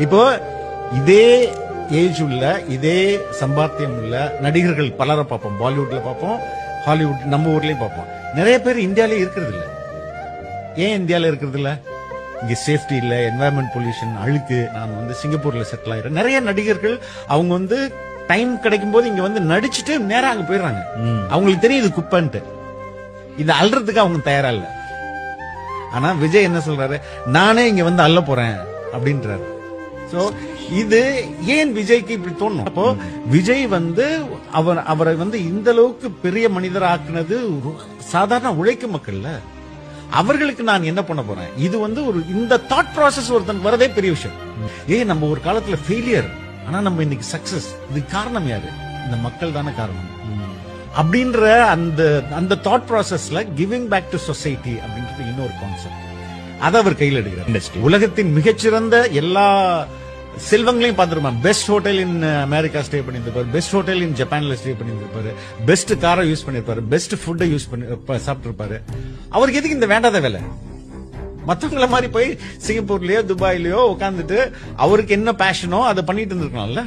இப்போ இதே ஏஜ் உள்ள இதே சம்பாத்தியம் உள்ள நடிகர்கள் பலரை பார்ப்போம். பாலிவுட்ல பார்ப்போம், ஹாலிவுட் நம்ம ஊர்லயும் பார்ப்போம். நிறைய பேர் இந்தியாலே இருக்கிறது இல்ல. ஏன் இந்தியால இருக்கிறது இல்ல? இங்க சேஃப்டி இல்ல, என்வாயர்மெண்ட் பொல்யூஷன், அழுக்கு. நான் சிங்கப்பூர்ல செட்டில் ஆயிடுறேன். நிறைய நடிகர்கள் அவங்க டைம் கிடைக்கும் போது இங்க நடிச்சுட்டு நேரா அங்க போயிடுறாங்க. அவங்களுக்கு தெரியும் இது குப்பன்ட்டு. இது அல்றதுக்கு அவங்க தயாரா இல்ல. ஆனா விஜய் என்ன சொல்றாரு, நானே இங்க அள்ள போறேன் அப்படின்றாரு. சோ இது ஏன் விஜய்க்கு இப்படி தோணும்? அப்போ விஜய் அவரை இந்த அளவுக்கு பெரிய மனிதர் ஆக்குனது சாதாரண உழைக்கும் மக்கள்ல. அவர்களுக்கு நான் என்ன பண்ண போறேன்? இது ஒரு இந்த தாட் ப்ராசஸ் ஒருத்தன் வரதே பெரிய விஷயம். நம்ம ஒரு காலத்துல ஃபெயிலியர், ஆனா நம்ம இன்னைக்கு சக்சஸ். இதுக்கு காரணம் யாரு? இந்த மக்கள் தானே காரணம். அப்படின்ற அந்த தாட் ப்ராசஸ்ல கிவிங் பேக் டு சொசைட்டி அப்படின்றது இன்னொரு கான்செப்ட். அதை அவர் கையில் எடுக்கிறார். உலகத்தின் மிகச்சிறந்த எல்லா செல்வங்களையும் பார்த்துருப்பான். Best hotel in America stay பண்ணிருப்பாரு, பெஸ்ட் ஹோட்டல் இன் ஜப்பான்ல ஸ்டே பண்ணிருப்பாரு, பெஸ்ட் காரை யூஸ் பண்ணிருப்பாரு, பெஸ்ட் ஃபுட்டை யூஸ் பண்ணி சாப்பிட்டு இருப்பாரு. அவருக்கு எதுக்கு இந்த வேண்டாத வேலை? மத்தவங்கள மாதிரி போய் சிங்கப்பூர்லயோ துபாயிலயோ உட்காந்துட்டு அவருக்கு என்ன பேஷனோ அதை பண்ணிட்டு இருந்திருக்கலாம்ல.